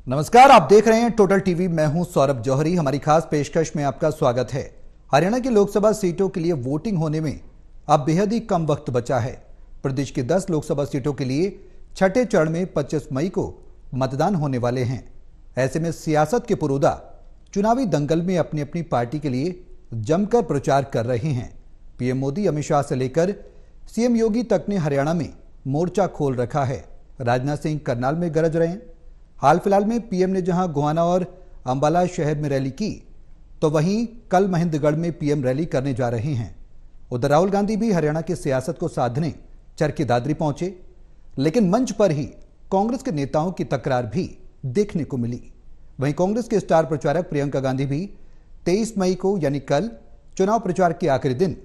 नमस्कार, आप देख रहे हैं टोटल टीवी। मैं हूं सौरभ जौहरी। हमारी खास पेशकश में आपका स्वागत है। हरियाणा की लोकसभा सीटों के लिए वोटिंग होने में अब बेहद ही कम वक्त बचा है। प्रदेश की 10 लोकसभा सीटों के लिए छठे चरण में 25 मई को मतदान होने वाले हैं। ऐसे में सियासत के पुरोधा चुनावी दंगल में अपनी अपनी पार्टी के लिए जमकर प्रचार कर रहे हैं। पीएम मोदी, अमित शाह से लेकर सीएम योगी तक ने हरियाणा में मोर्चा खोल रखा है। राजनाथ सिंह करनाल में गरज रहे हैं। हाल फिलहाल में पीएम ने जहां गोहाना और अंबाला शहर में रैली की, तो वहीं कल महेंद्रगढ़ में पीएम रैली करने जा रहे हैं। उधर राहुल गांधी भी हरियाणा की सियासत को साधने चरखी दादरी पहुंचे, लेकिन मंच पर ही कांग्रेस के नेताओं की तकरार भी देखने को मिली। वहीं कांग्रेस के स्टार प्रचारक प्रियंका गांधी भी 23 मई को यानी कल चुनाव प्रचार के आखिरी दिन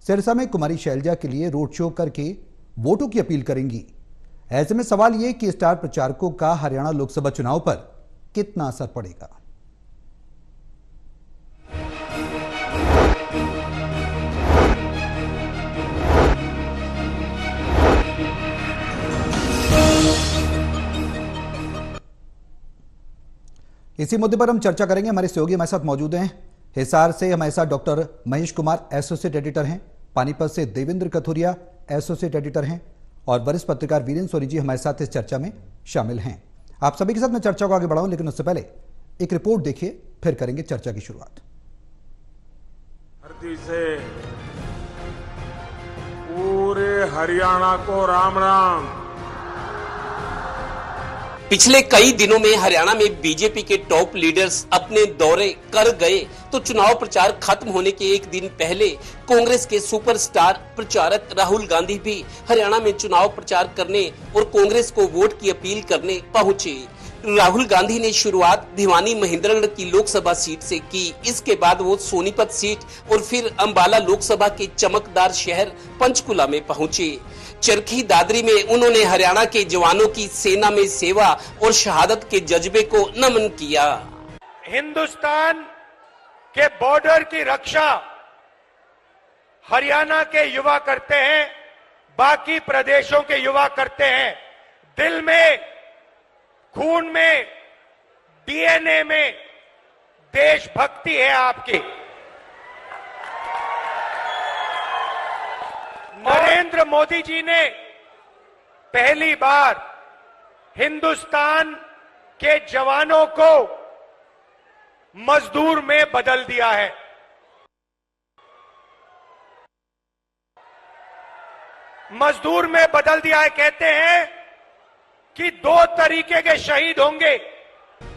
सिरसा में कुमारी शैलजा के लिए रोड शो करके वोटों की अपील करेंगी। ऐसे में सवाल यह कि स्टार प्रचारकों का हरियाणा लोकसभा चुनाव पर कितना असर पड़ेगा। इसी मुद्दे पर हम चर्चा करेंगे। हमारे सहयोगी हमारे साथ मौजूद हैं। हिसार से हमारे साथ doctor Mahesh Kumar associate editor हैं, पानीपत से देवेंद्र कथुरिया एसोसिएट एडिटर हैं और वरिष्ठ पत्रकार वीरेंद्र सोनी जी हमारे साथ इस चर्चा में शामिल हैं। आप सभी के साथ मैं चर्चा को आगे बढ़ाऊं, लेकिन उससे पहले एक रिपोर्ट देखिए, फिर करेंगे चर्चा की शुरुआत। धरती से पूरे हरियाणा को राम राम। पिछले कई दिनों में हरियाणा में बीजेपी के टॉप लीडर्स अपने दौरे कर गए, तो चुनाव प्रचार खत्म होने के एक दिन पहले कांग्रेस के सुपरस्टार प्रचारक राहुल गांधी भी हरियाणा में चुनाव प्रचार करने और कांग्रेस को वोट की अपील करने पहुंचे। राहुल गांधी ने शुरुआत भिवानी महेंद्रगढ़ की लोकसभा सीट से की। इसके बाद वो सोनीपत सीट और फिर अंबाला लोकसभा के चमकदार शहर पंचकुला में पहुंचे। चरखी दादरी में उन्होंने हरियाणा के जवानों की सेना में सेवा और शहादत के जज्बे को नमन किया। हिंदुस्तान के बॉर्डर की रक्षा हरियाणा के युवा करते हैं, बाकी प्रदेशों के युवा करते हैं। दिल में, खून में, डीएनए में देशभक्ति है आपकी। नरेंद्र मोदी जी ने पहली बार हिंदुस्तान के जवानों को मजदूर में बदल दिया है। मजदूर में बदल दिया है। कहते हैं कि 2 तरीके के शहीद होंगे।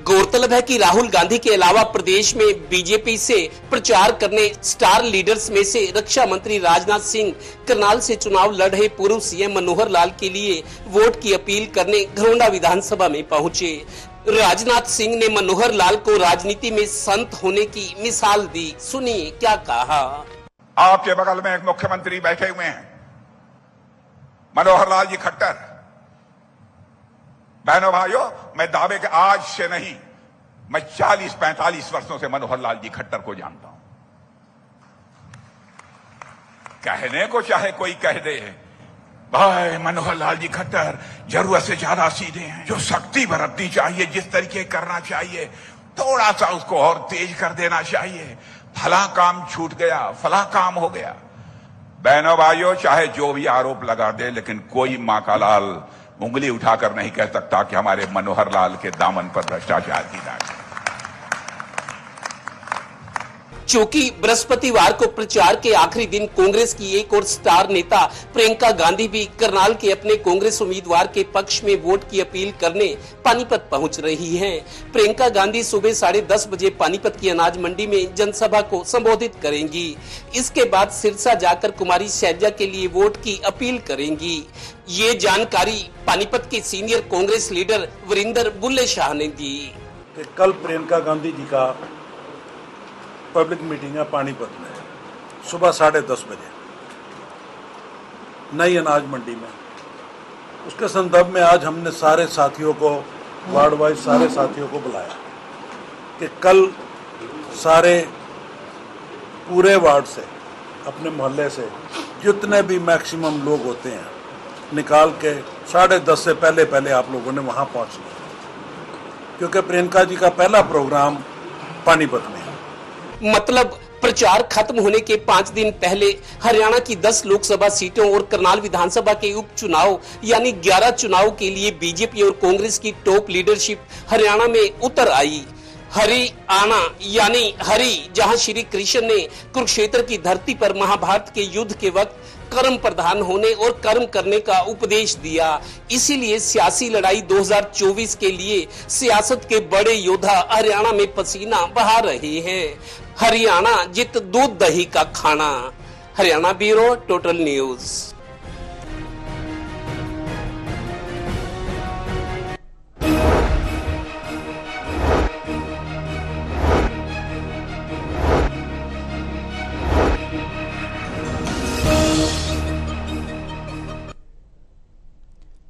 गौरतलब है कि राहुल गांधी के अलावा प्रदेश में बीजेपी से प्रचार करने स्टार लीडर्स में से रक्षा मंत्री राजनाथ सिंह करनाल से चुनाव लड़ रहे पूर्व सीएम मनोहर लाल के लिए वोट की अपील करने घरोंडा विधानसभा में पहुंचे। राजनाथ सिंह ने मनोहर लाल को राजनीति में संत होने की मिसाल दी। सुनिए क्या कहा। आपके बगल में एक मुख्यमंत्री बैठे हुए हैं, मनोहर लाल जी खट्टर। बहनों भाइयों, मैं दावे के आज से नहीं, मैं 40-45 वर्षों से मनोहर लाल जी खट्टर को जानता हूं। कहने को चाहे कोई कह दे, भाई मनोहर लाल जी खट्टर जरूरत से ज्यादा सीधे हैं, जो शक्ति बरतनी चाहिए, जिस तरीके करना चाहिए, थोड़ा सा उसको और तेज कर देना चाहिए। फला काम छूट गया, फला काम हो गया। बहनों भाइयों, चाहे जो भी आरोप लगा दे, लेकिन कोई मां का लाल उंगली उठाकर नहीं कह सकता कि हमारे मनोहर लाल के दामन पर भ्रष्टाचार की दाग है। चूंकि बृहस्पतिवार को प्रचार के आखिरी दिन कांग्रेस की एक और स्टार नेता प्रियंका गांधी भी करनाल के अपने कांग्रेस उम्मीदवार के पक्ष में वोट की अपील करने पानीपत पहुंच रही हैं। प्रियंका गांधी सुबह 10:30 बजे पानीपत की अनाज मंडी में जनसभा को संबोधित करेंगी। इसके बाद सिरसा जाकर कुमारी शैलजा के लिए वोट की अपील करेंगी। ये जानकारी पानीपत के सीनियर कांग्रेस लीडर वीरेंद्र बुल्ले शाह ने दी। कल प्रियंका गांधी जी का पब्लिक मीटिंग है पानीपत में, सुबह 10:30 बजे नई अनाज मंडी में। उसके संदर्भ में आज हमने सारे साथियों को, वार्ड वाइज सारे साथियों को बुलाया कि कल सारे पूरे वार्ड से, अपने मोहल्ले से जितने भी मैक्सिमम लोग होते हैं निकाल के 10:30 से पहले आप लोगों ने वहां पहुंचना। क्योंकि प्रियंका जी का पहला प्रोग्राम पानीपत में है। मतलब प्रचार खत्म होने के 5 दिन पहले हरियाणा की 10 लोकसभा सीटों और करनाल विधानसभा के उपचुनाव यानी 11 चुनाव के लिए बीजेपी और कांग्रेस की टॉप लीडरशिप हरियाणा में उतर आई। हरियाणा यानी हरि, जहां श्री कृष्ण ने कुरुक्षेत्र की धरती पर महाभारत के युद्ध के वक्त कर्म प्रधान होने और कर्म करने का उपदेश दिया। इसीलिए सियासी लड़ाई 2024 के लिए सियासत के बड़े योद्धा हरियाणा में पसीना बहा रहे हैं। हरियाणा जित दूध दही का खाना। Haryana bureau, total news.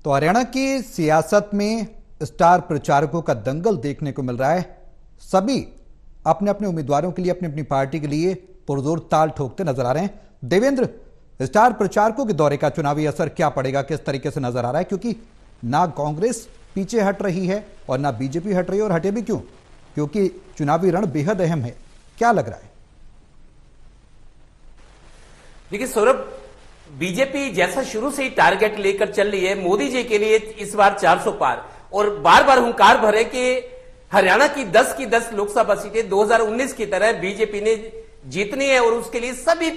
तो हरियाणा की सियासत में स्टार प्रचारकों का दंगल देखने को मिल रहा है। सभी अपने अपने उम्मीदवारों के लिए, अपनी अपनी पार्टी के लिए पुरजोर ताल ठोकते नजर आ रहे हैं। देवेंद्र, स्टार प्रचारकों के दौरे का चुनावी असर क्या पड़ेगा, किस तरीके से नजर आ रहा है? क्योंकि ना कांग्रेस पीछे हट रही है और ना बीजेपी हट रही है, और हटे भी क्यों? क्योंकि चुनावी रण बेहद अहम है। क्या लग रहा है? देखिए सौरभ, बीजेपी जैसा शुरू से ही टारगेट लेकर चल रही है मोदी जी के लिए इस बार 400 पार, और बार बार हुंकार भरे कि हरियाणा की 10 की 10 लोकसभा सीटें 2019 की तरह बीजेपी ने जीतनी है, और उसके लिए सभी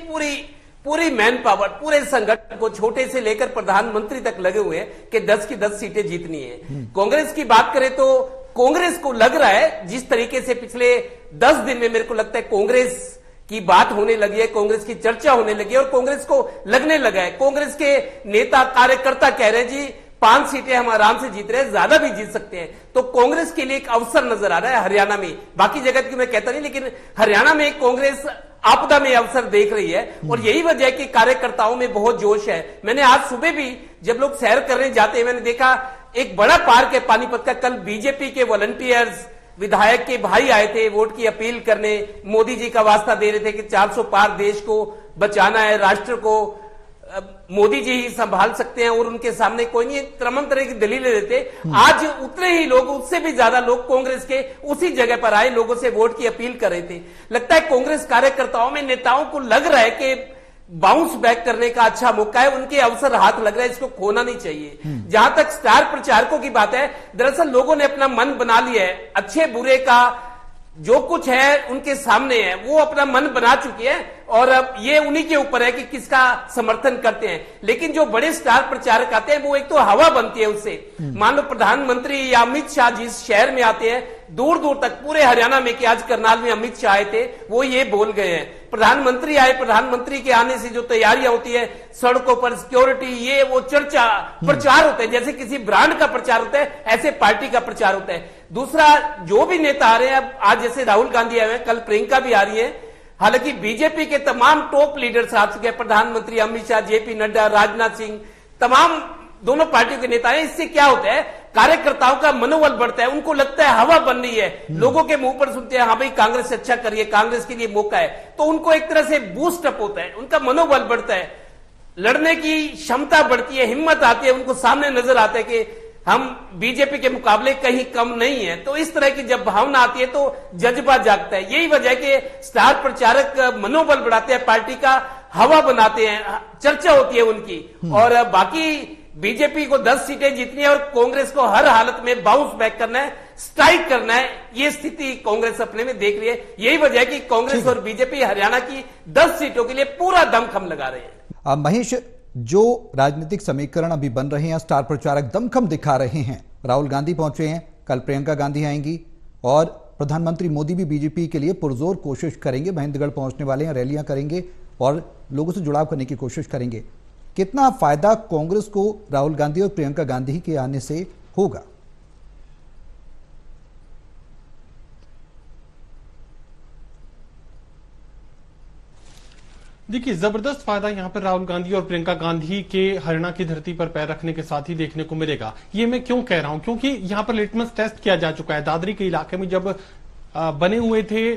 पूरी मैन पावर, पूरे संगठन को छोटे से लेकर प्रधानमंत्री तक लगे हुए हैं कि 10 की 10 सीटें जीतनी है। कांग्रेस की बात करें तो कांग्रेस को लग रहा है, जिस तरीके से पिछले 10 दिन में मेरे को लगता है कांग्रेस की बात होने लगी है, कांग्रेस की चर्चा होने लगी है, और कांग्रेस को लगने लगा है, कांग्रेस के नेता कार्यकर्ता कह रहे हैं जी 5 सीटें हम आराम से जीत रहे हैं, ज्यादा भी जीत सकते हैं। तो कांग्रेस के लिए एक अवसर नजर आ रहा है हरियाणा में। बाकी जगह की मैं कहता नहीं, लेकिन हरियाणा में कांग्रेस आपदा में अवसर देख रही है, और यही वजह है कि कार्यकर्ताओं में बहुत जोश है। मैंने आज सुबह भी जब लोग सैर करने जाते हैं, मैंने देखा एक बड़ा पार्क है पानीपत का। कल बीजेपी के वॉलंटियर्स, विधायक के भाई आए थे वोट की अपील करने, मोदी जी का वास्ता दे रहे थे कि 400 पार देश को बचाना है, राष्ट्र को मोदी जी ही संभाल सकते हैं, और उनके सामने कोई नहीं, तमाम तरह की दलीलें देते। आज उतने ही लोग, उससे भी ज्यादा लोग कांग्रेस के उसी जगह पर आए, लोगों से वोट की अपील कर रहे थे। लगता है कांग्रेस कार्यकर्ताओं में, नेताओं को लग रहा है कि बाउंस बैक करने का अच्छा मौका है, उनके अवसर हाथ लग रहा है, इसको खोना नहीं चाहिए। जहां तक स्टार प्रचारकों की बात है, दरअसल लोगों ने अपना मन बना लिया है, अच्छे बुरे का जो कुछ है उनके सामने है, वो अपना मन बना चुके हैं, और अब ये उन्हीं के ऊपर है कि किसका समर्थन करते हैं। लेकिन जो बड़े स्टार प्रचारक आते हैं, वो एक तो हवा बनती है उससे। मान लो प्रधानमंत्री या अमित शाह जिस शहर में आते हैं, दूर दूर तक पूरे हरियाणा में, कि आज करनाल में अमित शाह आए थे, वो ये बोल गए हैं। प्रधानमंत्री आए, प्रधानमंत्री के आने से जो तैयारियां होती है सड़कों पर, सिक्योरिटी, ये वो चर्चा प्रचार होता है, जैसे किसी ब्रांड का प्रचार होता है, ऐसे पार्टी का प्रचार होता है। दूसरा, जो भी नेता आ रहे हैं, अब आज जैसे राहुल गांधी आए हैं, कल प्रियंका भी आ रही है। हालांकि बीजेपी के तमाम टॉप लीडर्स आ चुके हैं, प्रधानमंत्री अमित शाह, जेपी नड्डा, राजनाथ सिंह, तमाम दोनों पार्टियों के नेता हैं। इससे क्या होता है, कार्यकर्ताओं का मनोबल बढ़ता है, उनको लगता है हवा बन रही है, लोगों के मुंह पर सुनते हैं हाँ भाई कांग्रेस अच्छा करिए, कांग्रेस के लिए मौका है, तो उनको एक तरह से बूस्ट अप होता है, उनका मनोबल बढ़ता है, लड़ने की क्षमता बढ़ती है, हिम्मत आती है, उनको सामने नजर आता है कि हम बीजेपी के मुकाबले कहीं कम नहीं है। तो इस तरह की जब भावना आती है तो जज्बा जागता है। यही वजह है कि स्टार प्रचारक मनोबल बढ़ाते हैं, पार्टी का हवा बनाते हैं, चर्चा होती है उनकी। और बाकी बीजेपी को 10 सीटें जीतनी है और कांग्रेस को हर हालत में बाउंस बैक करना है, स्ट्राइक करना है, ये स्थिति कांग्रेस अपने में देख रही है। यही वजह है कि कांग्रेस और बीजेपी हरियाणा की 10 सीटों के लिए पूरा दमखम लगा रहे हैं। महेश, जो राजनीतिक समीकरण अभी बन रहे हैं, स्टार प्रचारक दमखम दिखा रहे हैं। राहुल गांधी पहुंचे हैं, कल प्रियंका गांधी आएंगी, और प्रधानमंत्री मोदी भी बीजेपी के लिए पुरजोर कोशिश करेंगे, महेंद्रगढ़ पहुंचने वाले हैं, रैलियां करेंगे और लोगों से जुड़ाव करने की कोशिश करेंगे। कितना फायदा कांग्रेस को राहुल गांधी और प्रियंका गांधी के आने से होगा? देखिए, जबरदस्त फायदा यहां पर राहुल गांधी और प्रियंका गांधी के हरियाणा की धरती पर पैर रखने के साथ ही देखने को मिलेगा। ये मैं क्यों कह रहा हूं, क्योंकि यहां पर लिटमस टेस्ट किया जा चुका है। दादरी के इलाके में जब बने हुए थे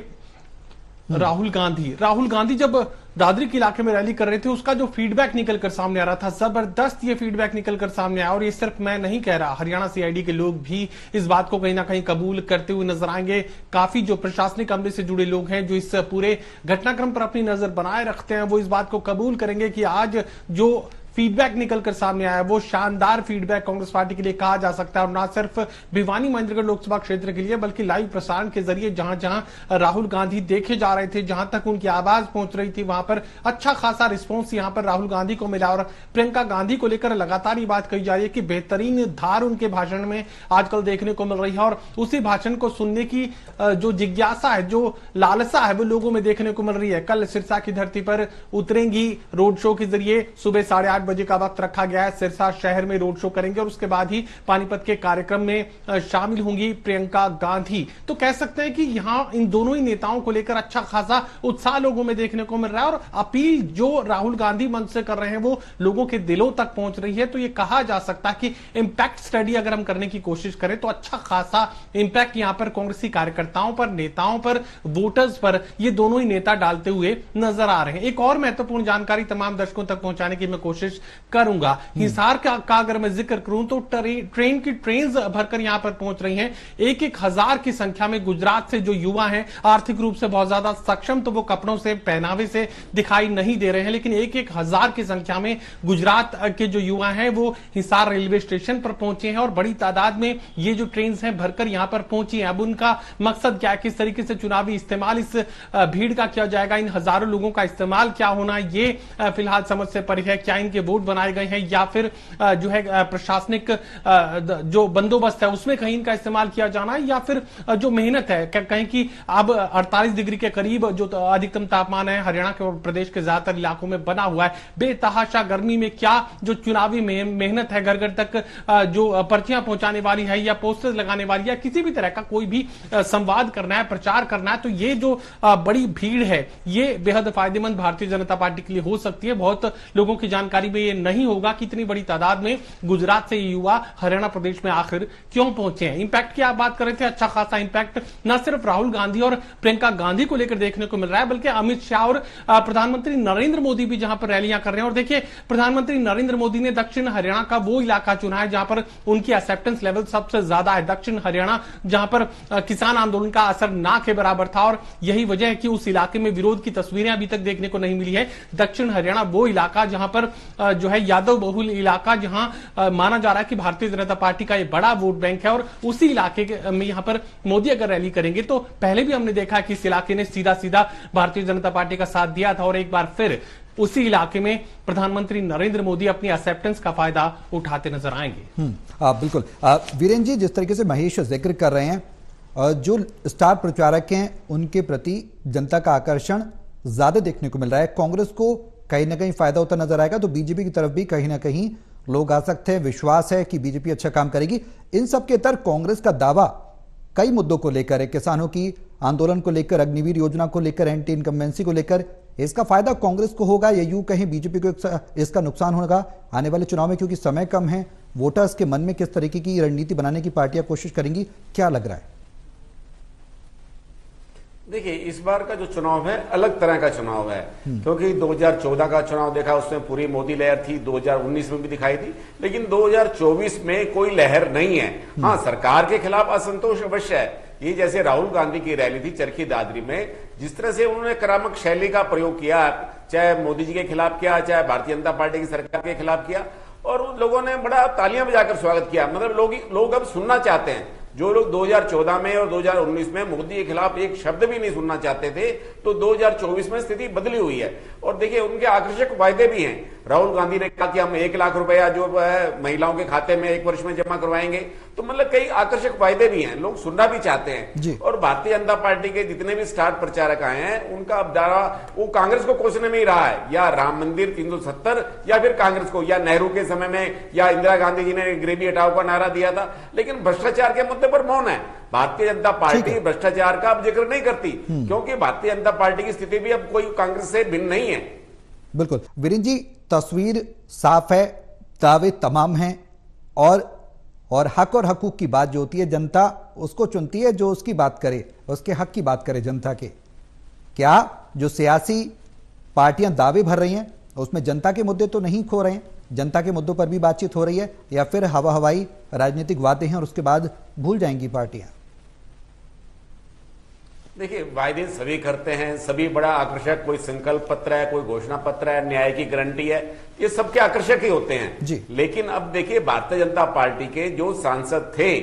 राहुल गांधी जब दादरी के इलाके में रैली कर रहे थे, उसका जो फीडबैक निकलकर सामने आ रहा था, जबरदस्त ये फीडबैक निकलकर सामने आया। और ये सिर्फ मैं नहीं कह रहा, हरियाणा सीआईडी के लोग भी इस बात को कहीं ना कहीं कबूल करते हुए नजर आएंगे। काफी जो प्रशासनिक अमले से जुड़े लोग हैं, जो इस पूरे घटनाक्रम पर अपनी नजर बनाए रखते हैं, वो इस बात को कबूल करेंगे कि आज जो फीडबैक निकलकर सामने आया वो शानदार फीडबैक कांग्रेस पार्टी के लिए कहा जा सकता है। और ना सिर्फ भिवानी महेंद्रगढ़ लोकसभा क्षेत्र के लिए, बल्कि लाइव प्रसारण के जरिए जहां जहां राहुल गांधी देखे जा रहे थे, जहां तक उनकी आवाज पहुंच रही थी, वहां पर अच्छा खासा रिस्पॉन्स यहां पर राहुल गांधी को मिला। और प्रियंका गांधी को लेकर लगातार ये बात कही जा रही है कि बेहतरीन धार उनके भाषण में आजकल देखने को मिल रही है। और उसी भाषण को सुनने की जो जिज्ञासा है, जो लालसा है, वो लोगों में देखने को मिल रही है। कल सिरसा की धरती पर उतरेंगी रोड शो के जरिए, सुबह 8:30 बजे का वक्त रखा गया है। सिरसा शहर में रोड शो करेंगे और उसके बाद ही पानीपत के कार्यक्रम में शामिल होंगी प्रियंका गांधी। तो कह सकते हैं कि यहां इन दोनों ही नेताओं को लेकर अच्छा खासा उत्साह लोगों में देखने को मिल रहा है। और अपील जो राहुल गांधी मंच से कर रहे हैं वो लोगों के दिलों तक पहुंच रही है। तो ये कहा जा सकता है कि इंपैक्ट स्टडी अगर हम करने की कोशिश करें तो अच्छा खासा इंपैक्ट यहां पर कांग्रेसी कार्यकर्ताओं पर, नेताओं पर, वोटर्स पर ये दोनों ही नेता डालते हुए नजर आ रहे हैं। एक और महत्वपूर्ण जानकारी तमाम दर्शकों तक पहुंचाने की मैं कोशिश करूंगा। हिसार का अगर मैं जिक्र करूं तो ट्रेन की ट्रेन्स भरकर यहां पर पहुंच रही हैं। 1,000 की संख्या में गुजरात से जो युवा हैं, आर्थिक रूप से बहुत ज्यादा सक्षम तो वो कपड़ों से, पहनावे से दिखाई नहीं दे रहे हैं, लेकिन 1,000 की संख्या में गुजरात के जो युवा हैं वो हिसार रेलवे स्टेशन पर पहुंचे हैं। और बड़ी तादाद में ये जो ट्रेन हैं भरकर यहां पर पहुंची हैं। अब उनका मकसद क्या है, किस तरीके से चुनावी इस्तेमाल इस भीड़ का किया जाएगा, इन हजारों लोगों का इस्तेमाल क्या होना, ये फिलहाल समझ से परे है। क्या इनके वोट बनाए गए हैं या फिर जो है प्रशासनिक जो बंदोबस्त है उसमें कहीं इनका इस्तेमाल किया जाना है, या फिर जो मेहनत है, कहीं की अब 48 डिग्री के करीब जो अधिकतम तापमान है हरियाणा के और प्रदेश के ज्यादातर इलाकों में बना हुआ है। बेतहाशा गर्मी में क्या जो चुनावी मेहनत है, घर घर तक जो पर्चियां पहुंचाने वाली है या पोस्टर्स लगाने वाली है, किसी भी तरह का कोई भी संवाद करना है, प्रचार करना है, तो ये जो बड़ी भीड़ है ये बेहद फायदेमंद भारतीय जनता पार्टी के लिए हो सकती है। बहुत लोगों की जानकारी में ये नहीं होगा कि इतनी बड़ी तादाद में गुजरात से युवा हरियाणा प्रदेश में आखिर क्यों पहुंचे हैं। इंपैक्ट की आप बात कर रहे थे, अच्छा खासा इंपैक्ट न सिर्फ राहुल गांधी और प्रियंका गांधी को लेकर देखने को मिल रहा है, बल्कि अमित शाह और प्रधानमंत्री नरेंद्र मोदी भी जहां पर रैलियां कर रहे हैं। और देखिए, प्रधानमंत्री नरेंद्र मोदी ने दक्षिण हरियाणा का वो इलाका चुना है जहां पर उनकी एक्सेप्टेंस लेवल सबसे ज्यादा है। दक्षिण हरियाणा जहां पर किसान आंदोलन का असर ना के बराबर था, और यही वजह है कि उस इलाके में विरोध की तस्वीरें अभी तक देखने को नहीं मिली है। दक्षिण हरियाणा वो इलाका जहां पर जो है यादव बहुल इलाका, जहां माना जा रहा है कि भारतीय जनता पार्टी का ये बड़ा वोट बैंक है। और उसी इलाके में यहां पर मोदी अगर रैली करेंगे, तो पहले भी हमने देखा कि इस इलाके ने सीधा सीधा भारतीय जनता पार्टी का साथ दिया था, और एक बार फिर उसी इलाके में प्रधानमंत्री नरेंद्र मोदी अपनी एक्सेप्टेंस का फायदा उठाते नजर आएंगे। बिल्कुल। वीरेंद्र जी, जिस तरीके से महेश जिक्र कर रहे हैं, जो स्टार प्रचारक हैं उनके प्रति जनता का आकर्षण ज्यादा देखने को मिल रहा है। कांग्रेस को कहीं ना कहीं फायदा होता नजर आएगा, तो बीजेपी की तरफ भी कहीं ना कहीं लोग आ सकते हैं। विश्वास है कि बीजेपी अच्छा काम करेगी। इन सब के तर्क कांग्रेस का दावा कई मुद्दों को लेकर है, किसानों की आंदोलन को लेकर, अग्निवीर योजना को लेकर, एंटी इनकम्बेंसी को लेकर। इसका फायदा कांग्रेस को होगा या यूं कहीं बीजेपी को इसका नुकसान होगा आने वाले चुनाव में, क्योंकि समय कम है? वोटर्स के मन में किस तरीके की रणनीति बनाने की पार्टियां कोशिश करेंगी, क्या लग रहा है? देखिए, इस बार का जो चुनाव है अलग तरह का चुनाव है, क्योंकि 2014 का चुनाव देखा, उसमें पूरी मोदी लहर थी, 2019 में भी दिखाई दी, लेकिन 2024 में कोई लहर नहीं है। हाँ, सरकार के खिलाफ असंतोष अवश्य है। ये जैसे राहुल गांधी की रैली थी चरखी दादरी में, जिस तरह से उन्होंने करामक शैली का प्रयोग किया, चाहे मोदी जी के खिलाफ किया, चाहे भारतीय जनता पार्टी की सरकार के खिलाफ किया, और उन लोगों ने बड़ा तालियां बजाकर स्वागत किया। मतलब लोग अब सुनना चाहते हैं। जो लोग 2014 में और 2019 में मोदी के खिलाफ एक शब्द भी नहीं सुनना चाहते थे, तो 2024 में स्थिति बदली हुई है। और देखिए, उनके आकर्षक वायदे भी हैं। राहुल गांधी ने कहा कि हम 1 लाख रुपया जो है महिलाओं के खाते में 1 वर्ष में जमा करवाएंगे। तो मतलब कई आकर्षक वायदे भी हैं, लोग सुनना भी चाहते हैं। और भारतीय जनता पार्टी के जितने भी स्टार प्रचारक आए हैं, उनका अब दावा वो कांग्रेस को कोसने में ही रहा है, या राम मंदिर 370, या फिर कांग्रेस को, या नेहरू के समय में, या इंदिरा गांधी जी ने गरीबी हटाओ का नारा दिया था। लेकिन भ्रष्टाचार के मुद्दे पर मौन है। भारतीय जनता पार्टी भ्रष्टाचार का अब जिक्र नहीं करती, क्योंकि भारतीय जनता पार्टी की स्थिति भी अब कोई कांग्रेस से भिन्न नहीं है। बिल्कुल वीरेंद्र जी, तस्वीर साफ है, दावे तमाम हैं, और हक और हकूक की बात जो होती है, जनता उसको चुनती है जो उसकी बात करे, उसके हक की बात करे जनता के। क्या जो सियासी पार्टियां दावे भर रही हैं उसमें जनता के मुद्दे तो नहीं खो रहे हैं, जनता के मुद्दों पर भी बातचीत हो रही है, या फिर हवा हवाई राजनीतिक वादे हैं और उसके बाद भूल जाएंगी पार्टियां? देखिए, वायदे सभी करते हैं, सभी बड़ा आकर्षक, कोई संकल्प पत्र है, कोई घोषणा पत्र है, न्याय की गारंटी है, ये सबके आकर्षक ही होते हैं जी। लेकिन अब देखिए, भारतीय जनता पार्टी के जो सांसद थे,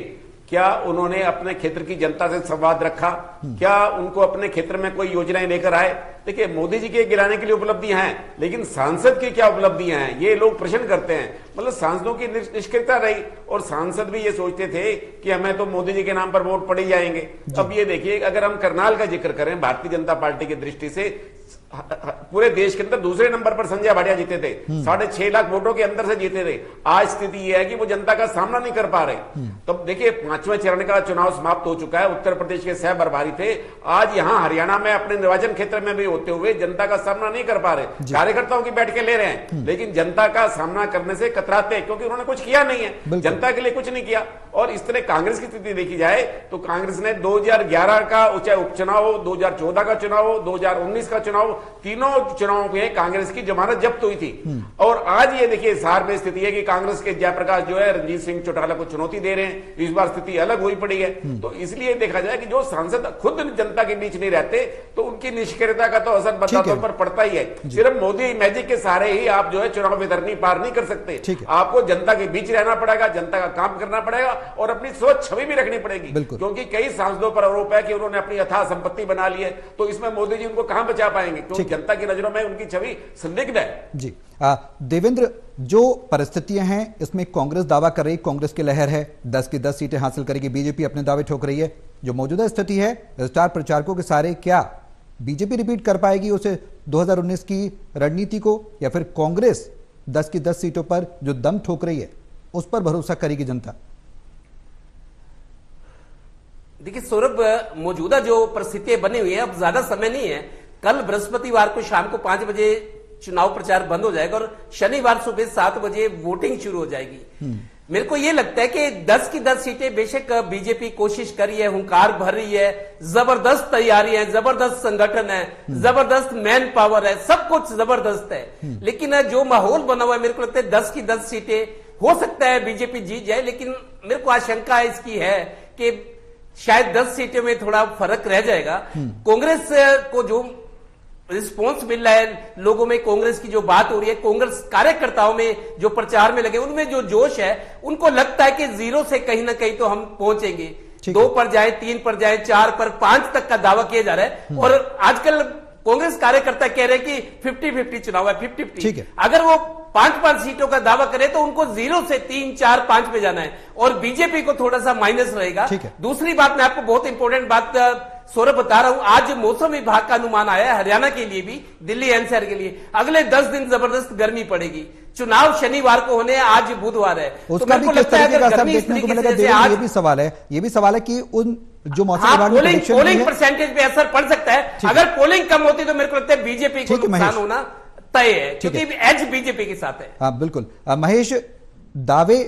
क्या उन्होंने अपने क्षेत्र की जनता से संवाद रखा? क्या उनको अपने क्षेत्र में कोई योजनाएं लेकर आए? देखिए, मोदी जी के गिराने के लिए उपलब्धियां हैं, लेकिन सांसद की क्या उपलब्धियां हैं, ये लोग प्रश्न करते हैं। मतलब सांसदों की निष्क्रियता रही, और सांसद भी ये सोचते थे कि हमें तो मोदी जी के नाम पर वोट पड़ ही जाएंगे। अब ये देखिए, अगर हम करनाल का जिक्र करें, भारतीय जनता पार्टी की दृष्टि से पूरे देश के अंदर दूसरे नंबर पर संजय भाटिया जीते थे, 6.5 लाख वोटों के अंदर से जीते थे। आज स्थिति यह है कि वो जनता का सामना नहीं कर पा रहे। तब देखिए, 5वें चरण का चुनाव समाप्त हो चुका है, उत्तर प्रदेश के सह बर्बादी थे, आज यहां हरियाणा में अपने निर्वाचन क्षेत्र में भी होते हुए जनता का सामना नहीं कर पा रहे। कार्यकर्ताओं की बैठकें ले रहे हैं, लेकिन जनता का सामना करने से कतराते हैं, क्योंकि उन्होंने कुछ किया नहीं है, जनता के लिए कुछ नहीं किया। और इस तरह कांग्रेस की स्थिति देखी जाए तो कांग्रेस ने 2011 का चाहे उपचुनाव हो, 2014 का चुनाव हो, 2019 का चुनाव, तीनों चुनावों में कांग्रेस की जमानत जब्त हुई थी। और आज ये देखिए, हिसार में स्थिति है कि कांग्रेस के जयप्रकाश जो है रणजीत सिंह चौटाला को चुनौती दे रहे हैं। इस बार स्थिति अलग हुई पड़ी है। तो इसलिए देखा जाए कि जो सांसद खुद जनता के बीच नहीं रहते, तो उनकी निष्क्रियता का तो असर मतदाताओं पर पड़ता ही है। सिर्फ मोदी मैजिक के सहारे ही आप जो है चुनाव वितरणी पार नहीं कर सकते। आपको जनता के बीच रहना पड़ेगा, जनता का काम करना पड़ेगा, और अपनी स्वच्छ छवि भी रखनी पड़ेगी, क्योंकि कई सांसदों पर आरोप है कि उन्होंने अपनी अथाह संपत्ति बना ली है। तो इसमें मोदी जी उनको कहां बचा पाएंगे, क्योंकि जनता की नजरों में उनकी छवि संदिग्ध है। जी देवेंद्र, जो परिस्थितियां हैं इसमें कांग्रेस दावा कर रही, कांग्रेस की लहर है, 10 की 10 सीटें हासिल करेगी, बीजेपी अपने दावे ठोक रही है। जो मौजूदा स्थिति है स्टार प्रचारकों के सारे, क्या बीजेपी रिपीट कर पाएगी उसे 2019 की रणनीति को, या फिर कांग्रेस 10 की 10 सीटों पर जो दम ठोक रही है उस पर भरोसा करेगी जनता? देखिए सौरभ, मौजूदा जो परिस्थितियां बनी हुई है, अब ज्यादा समय नहीं है। कल बृहस्पतिवार को शाम को 5 बजे चुनाव प्रचार बंद हो जाएगा और शनिवार सुबह 7 बजे वोटिंग शुरू हो जाएगी। मेरे को यह लगता है कि 10 की 10 सीटें बेशक बीजेपी कोशिश कर रही है, हुंकार भर रही है, जबरदस्त तैयारी है, जबरदस्त संगठन है, जबरदस्त मैन पावर है, सब कुछ जबरदस्त है। लेकिन जो माहौल बना हुआ है, मेरे को लगता है 10 की 10 सीटें हो सकता है बीजेपी जीत जाए। लेकिन मेरे को आशंका इसकी है कि शायद 10 सीटों में थोड़ा फर्क रह जाएगा। कांग्रेस को जो रिस्पॉन्स मिल रहा है लोगों में, कांग्रेस की जो बात हो रही है, कांग्रेस कार्यकर्ताओं में जो प्रचार में लगे, उनमें जो जोश है, उनको लगता है कि 0 से कहीं ना कहीं तो हम पहुंचेंगे। 2 पर जाए, 3 पर जाए, 4 पर, 5 तक का दावा किया जा रहा है। और आजकल कांग्रेस कार्यकर्ता कह रहे हैं कि 50-50 चुनाव है, 50-50। अगर वो 5-5 सीटों का दावा करे तो उनको 0 से 3, 4, 5 पे जाना है, और बीजेपी को थोड़ा सा माइनस रहेगा। दूसरी बात, मैं आपको बहुत इंपॉर्टेंट बात सौरभ बता रहा हूं, आज मौसम विभाग का अनुमान आया है हरियाणा के लिए भी, दिल्ली एनसीआर के लिए, अगले 10 दिन जबरदस्त गर्मी पड़ेगी। चुनाव शनिवार को होने, आज बुधवार है, उसका भी किस तरीके का असर देखने को मिलेगा? ये भी सवाल है, ये भी सवाल है कि उन जो मौसम विभाग ने पोलिंग परसेंटेज पे असर पड़ सकता है। अगर पोलिंग कम होती तो मेरे को लगता है बीजेपी को नुकसान होना तय है, क्योंकि एज बीजेपी के साथ है। हाँ बिल्कुल। महेश, दावे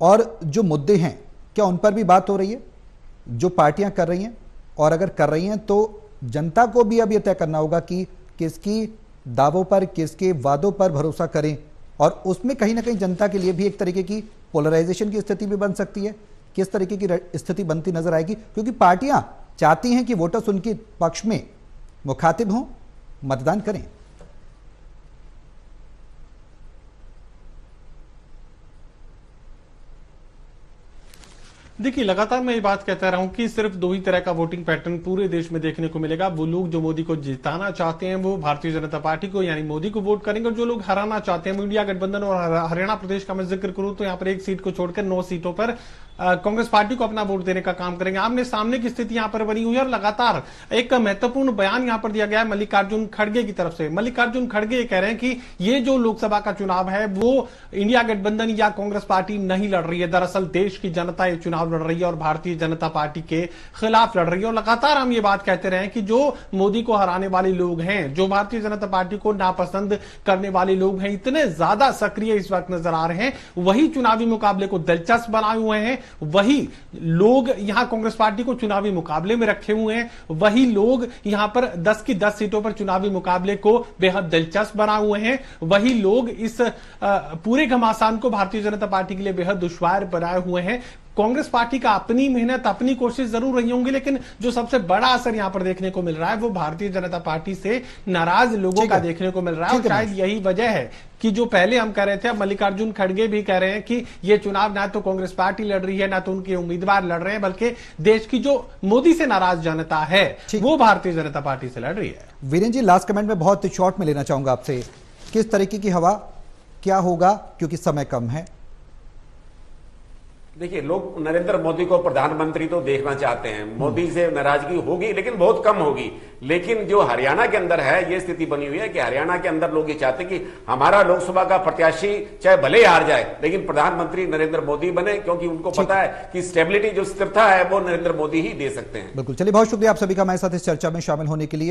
और जो मुद्दे हैं, क्या उन पर भी बात हो रही है जो पार्टियां कर रही हैं? और अगर कर रही हैं तो जनता को भी अब यह तय करना होगा कि किसकी दावों पर, किसके वादों पर भरोसा करें, और उसमें कहीं ना कहीं जनता के लिए भी एक तरीके की पोलराइजेशन की स्थिति भी बन सकती है। किस तरीके की स्थिति बनती नजर आएगी? क्योंकि पार्टियां चाहती हैं कि वोटर्स उनके पक्ष में मुखातिब हों, मतदान करें। देखिए, लगातार मैं ये बात कहता रहा हूं कि सिर्फ 2 ही तरह का वोटिंग पैटर्न पूरे देश में देखने को मिलेगा। वो लोग जो मोदी को जिताना चाहते हैं वो भारतीय जनता पार्टी को यानी मोदी को वोट करेंगे, और जो लोग हराना चाहते हैं, इंडिया गठबंधन और हरियाणा प्रदेश का मैं जिक्र करूं तो यहाँ पर 1 सीट को छोड़कर 9 सीटों पर कांग्रेस पार्टी को अपना वोट देने का काम करेंगे। आमने सामने की स्थिति यहां पर बनी हुई है, और लगातार एक महत्वपूर्ण बयान यहां पर दिया गया है मल्लिकार्जुन खड़गे की तरफ से। मल्लिकार्जुन खड़गे कह रहे हैं कि ये जो लोकसभा का चुनाव है वो इंडिया गठबंधन या कांग्रेस पार्टी नहीं लड़ रही है, दरअसल देश की जनता ये चुनाव लड़ रही है और भारतीय जनता पार्टी के खिलाफ लड़ रही है। और लगातार हम ये बात कहते रहे कि जो मोदी को हराने वाले लोग हैं, जो भारतीय जनता पार्टी को नापसंद करने वाले लोग हैं, इतने ज्यादा सक्रिय इस वक्त नजर आ रहे हैं, वही चुनावी मुकाबले को दिलचस्प बनाए हुए हैं, वही लोग यहां कांग्रेस पार्टी को चुनावी मुकाबले में रखे हुए हैं, वही लोग यहां पर 10 की 10 सीटों पर चुनावी मुकाबले को बेहद दिलचस्प बना हुए हैं, वही लोग इस पूरे घमासान को भारतीय जनता पार्टी के लिए बेहद दुश्वार बनाए हुए हैं। कांग्रेस पार्टी का अपनी मेहनत, अपनी कोशिश जरूर रही होंगी, लेकिन जो सबसे बड़ा असर यहां पर देखने को मिल रहा है वो भारतीय जनता पार्टी से नाराज लोगों का देखने को मिल रहा है। और शायद यही वजह है कि जो पहले हम कह रहे थे, अब मल्लिकार्जुन खड़गे भी कह रहे हैं कि ये चुनाव ना तो कांग्रेस पार्टी लड़ रही है, ना तो उनके उम्मीदवार लड़ रहे हैं, बल्कि देश की जो मोदी से नाराज जनता है वो भारतीय जनता पार्टी से लड़ रही है। वीरेंद्र जी, लास्ट कमेंट में बहुत शॉर्ट में लेना चाहूंगा आपसे, किस तरीके की हवा, क्या होगा, क्योंकि समय कम है? देखिए, लोग नरेंद्र मोदी को प्रधानमंत्री तो देखना चाहते हैं, मोदी से नाराजगी होगी लेकिन बहुत कम होगी। लेकिन जो हरियाणा के अंदर है, ये स्थिति बनी हुई है कि हरियाणा के अंदर लोग ये चाहते हैं कि हमारा लोकसभा का प्रत्याशी चाहे भले ही हार जाए लेकिन प्रधानमंत्री नरेंद्र मोदी बने, क्योंकि उनको पता है कि स्टेबिलिटी, जो स्थिरता है, वो नरेंद्र मोदी ही दे सकते हैं। बिल्कुल। चलिए, बहुत शुक्रिया आप सभी का हमारे साथ इस चर्चा में शामिल होने के लिए।